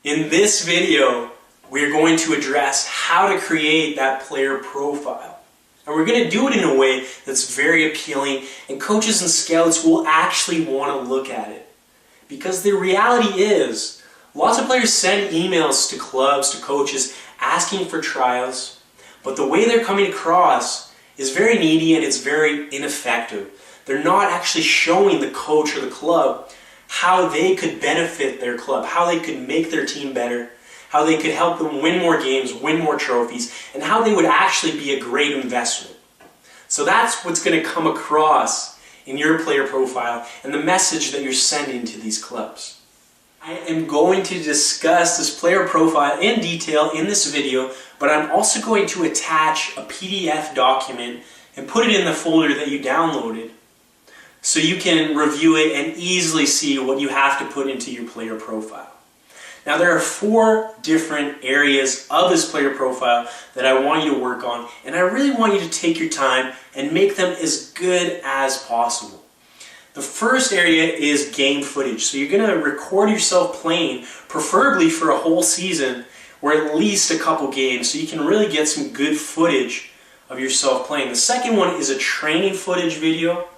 In this video, we're going to address how to create that player profile. And we're going to do it in a way that's very appealing, and coaches and scouts will actually want to look at it. Because the reality is, lots of players send emails to clubs, to coaches, asking for trials, but the way they're coming across is very needy and it's very ineffective. They're not actually showing the coach or the club how they could benefit their club, how they could make their team better, how they could help them win more games, win more trophies, and how they would actually be a great investment. So that's what's going to come across in your player profile and the message that you're sending to these clubs. I am going to discuss this player profile in detail in this video, but I'm also going to attach a PDF document and put it in the folder that you downloaded so you can review it and easily see what you have to put into your player profile. Now there are 4 different areas of this player profile that I want you to work on, and I really want you to take your time and make them as good as possible. The first area is game footage. So you're going to record yourself playing, preferably for a whole season or at least a couple games, so you can really get some good footage of yourself playing. The second one is a training footage video.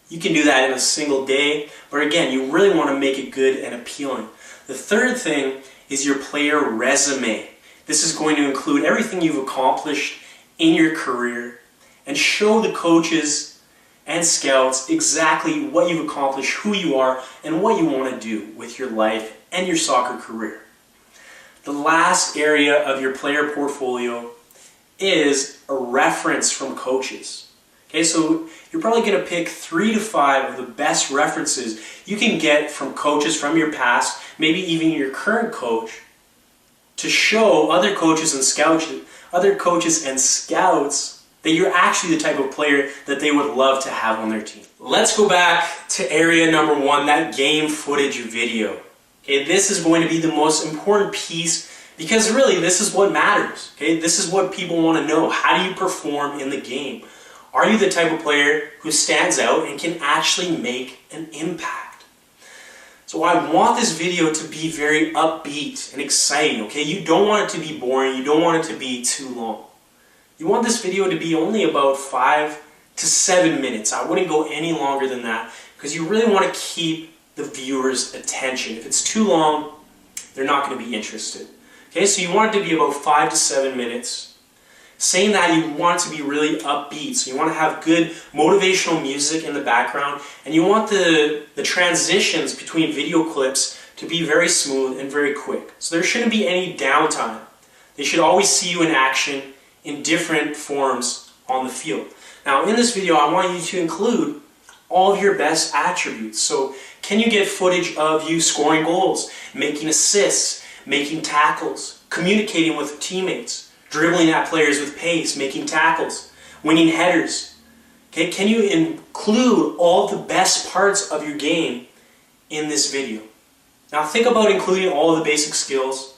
You can do that in a single day, but again, you really want to make it good and appealing. The third thing is your player resume. This is going to include everything you've accomplished in your career and show the coaches and scouts exactly what you've accomplished, who you are, and what you want to do with your life and your soccer career. The last area of your player portfolio is a reference from coaches. Okay, so you're probably going to pick 3 to 5 of the best references you can get from coaches from your past, maybe even your current coach, to show other coaches and scouts that you're actually the type of player that they would love to have on their team. Let's go back to area number 1, that game footage video. Okay, this is going to be the most important piece because really this is what matters. Okay, this is what people want to know. How do you perform in the game? Are you the type of player who stands out and can actually make an impact? So I want this video to be very upbeat and exciting, okay? You don't want it to be boring. You don't want it to be too long. You want this video to be only about 5 to 7 minutes. I wouldn't go any longer than that because you really want to keep the viewer's attention. If it's too long, they're not going to be interested. Okay, so you want it to be about 5 to 7 minutes. Saying that, you want it to be really upbeat, so you want to have good motivational music in the background, and you want the transitions between video clips to be very smooth and very quick. So there shouldn't be any downtime. They should always see you in action in different forms on the field. Now in this video, I want you to include all of your best attributes. So can you get footage of you scoring goals, making assists, making tackles, communicating with teammates, dribbling at players with pace, making tackles, winning headers? Okay, can you include all the best parts of your game in this video? Now think about including all the basic skills.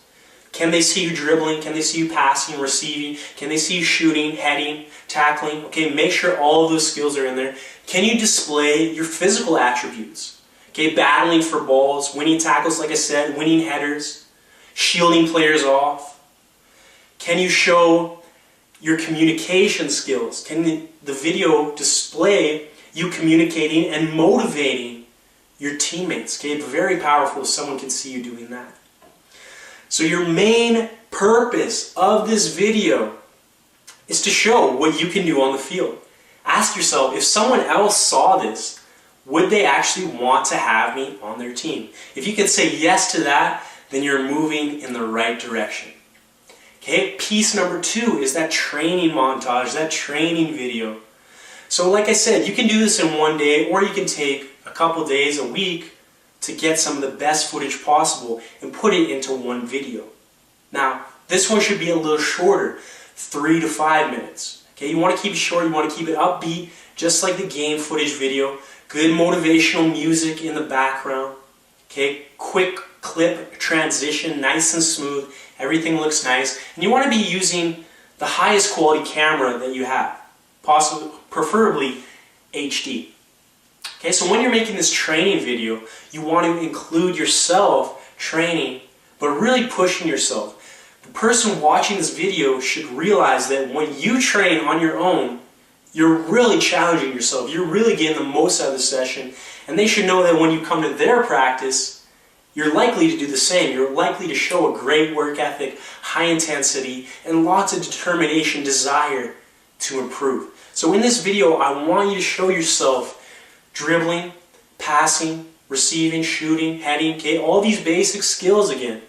Can they see you dribbling? Can they see you passing, receiving? Can they see you shooting, heading, tackling? Okay, make sure all of those skills are in there. Can you display your physical attributes? Okay, battling for balls, winning tackles, like I said, winning headers, shielding players off. Can you show your communication skills? Can the video display you communicating and motivating your teammates? Okay, it's very powerful if someone can see you doing that. So your main purpose of this video is to show what you can do on the field. Ask yourself, if someone else saw this, would they actually want to have me on their team? If you can say yes to that, then you're moving in the right direction. Okay, piece number 2 is that training montage, that training video. So like I said, you can do this in one day, or you can take a couple days, a week, to get some of the best footage possible and put it into one video. Now, this one should be a little shorter, 3 to 5 minutes. Okay, you want to keep it short, you want to keep it upbeat, just like the game footage video. Good motivational music in the background. Okay, quick clip transition, nice and smooth. Everything looks nice. And you want to be using the highest quality camera that you have, preferably HD. Okay, so when you're making this training video, you want to include yourself training but really pushing yourself. The person watching this video should realize that when you train on your own, you're really challenging yourself. You're really getting the most out of the session. And they should know that when you come to their practice, you're likely to do the same. You're likely to show a great work ethic, high intensity, and lots of determination, desire to improve. So in this video, I want you to show yourself dribbling, passing, receiving, shooting, heading, okay, all these basic skills again.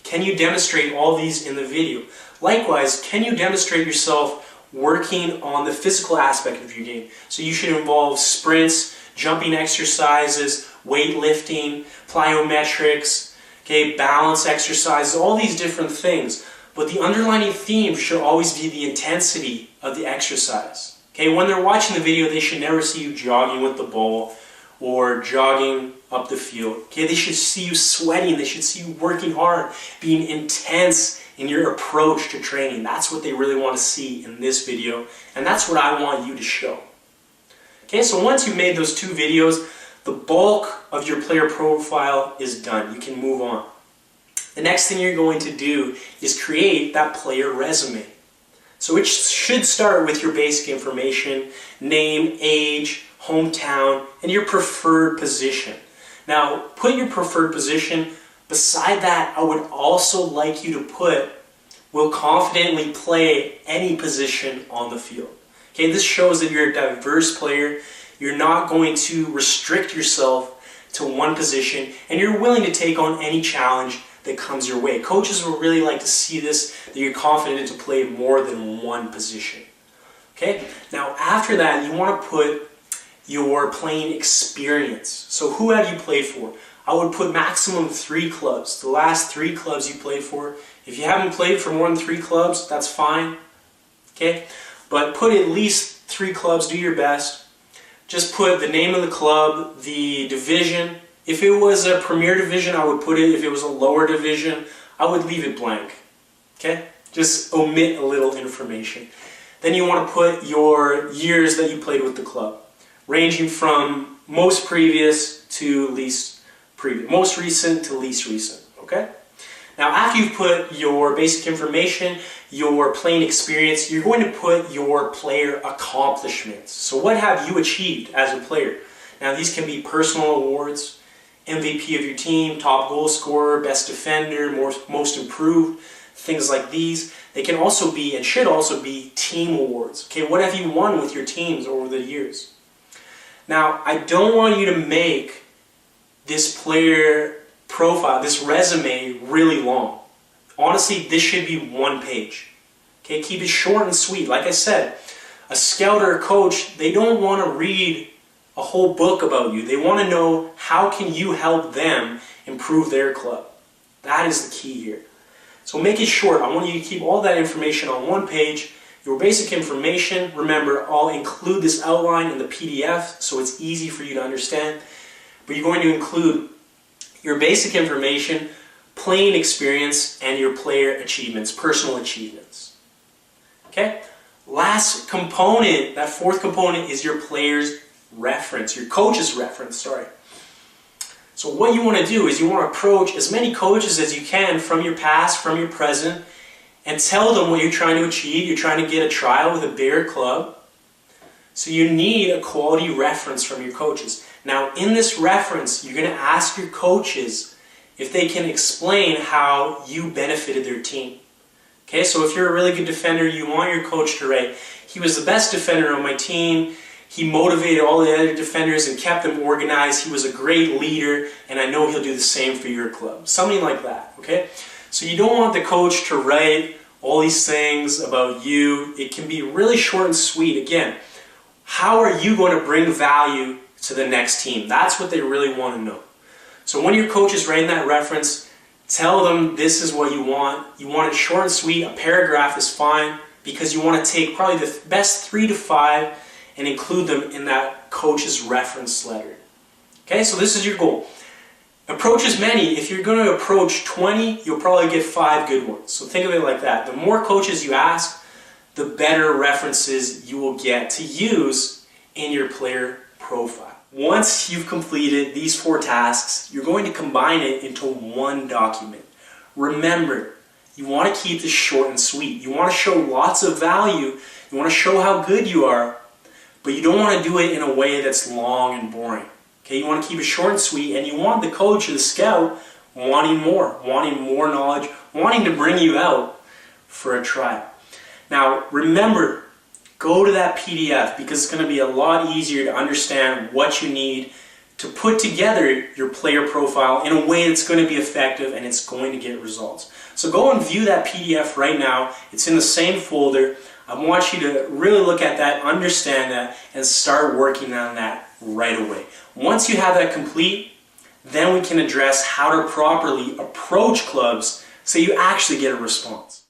Can you demonstrate all these in the video? Likewise, can you demonstrate yourself working on the physical aspect of your game? So you should involve sprints, jumping exercises, weightlifting, plyometrics, okay, balance exercises, all these different things. But the underlying theme should always be the intensity of the exercise. Okay, when they're watching the video, they should never see you jogging with the ball or jogging up the field. Okay, they should see you sweating. They should see you working hard, being intense in your approach to training. That's what they really want to see in this video, and that's what I want you to show. Okay, so once you've made those 2 videos, the bulk of your player profile is done. You can move on. The next thing you're going to do is create that player resume. So it should start with your basic information, name, age, hometown, and your preferred position. Now, put your preferred position. Beside that, I would also like you to put, will confidently play any position on the field. Okay, this shows that you're a diverse player. You're not going to restrict yourself to one position, and you're willing to take on any challenge that comes your way. Coaches will really like to see this, that you're confident to play more than one position. Okay, now after that, you want to put your playing experience. So who have you played for? I would put maximum 3 clubs, the last 3 clubs you played for. If you haven't played for more than 3 clubs, that's fine. Okay, but put at least 3 clubs, do your best. Just put the name of the club, the division. If it was a Premier Division, I would put it. If it was a lower division, I would leave it blank. Okay? Just omit a little information. Then you want to put your years that you played with the club, ranging from most previous to least previous, most recent to least recent. Okay? Now, after you've put your basic information, your playing experience, you're going to put your player accomplishments. So what have you achieved as a player? Now, these can be personal awards, MVP of your team, top goal scorer, best defender, most improved, things like these. They can also be, and should also be, team awards. Okay, what have you won with your teams over the years? Now, I don't want you to make this player profile, this resume, really long. Honestly, this should be 1 page. Okay, keep it short and sweet. Like I said, a scout or a coach, they don't want to read a whole book about you. They want to know how can you help them improve their club. That is the key here. So make it short. I want you to keep all that information on 1 page. Your basic information, remember, I'll include this outline in the PDF so it's easy for you to understand. But you're going to include your basic information, playing experience, and your player achievements, personal achievements. Okay? Last component, that 4th component, is your player's reference, your coach's reference, sorry. So what you want to do is you want to approach as many coaches as you can from your past, from your present, and tell them what you're trying to achieve. You're trying to get a trial with a bigger club. So you need a quality reference from your coaches. Now, in this reference, you're going to ask your coaches if they can explain how you benefited their team. Okay, so if you're a really good defender, you want your coach to write, he was the best defender on my team. He motivated all the other defenders and kept them organized. He was a great leader, and I know he'll do the same for your club. Something like that, okay? So you don't want the coach to write all these things about you. It can be really short and sweet. Again, how are you going to bring value to the next team? That's what they really want to know. So when your coach is writing that reference, tell them this is what you want. You want it short and sweet. A paragraph is fine because you want to take probably the best 3 to 5 and include them in that coach's reference letter. Okay, so this is your goal. Approach as many. If you're going to approach 20, you'll probably get 5 good ones. So think of it like that. The more coaches you ask, the better references you will get to use in your player profile. Once you've completed these 4 tasks, you're going to combine it into one document. remember, you want to keep this short and sweet. You want to show lots of value. You want to show how good you are, but you don't want to do it in a way that's long and boring. Okay, you want to keep it short and sweet, and you want the coach or the scout wanting more knowledge, wanting to bring you out for a trial. Now, remember, go to that PDF because it's going to be a lot easier to understand what you need to put together your player profile in a way that's going to be effective and it's going to get results. So go and view that PDF right now. It's in the same folder. I want you to really look at that, understand that, and start working on that right away. Once you have that complete, then we can address how to properly approach clubs so you actually get a response.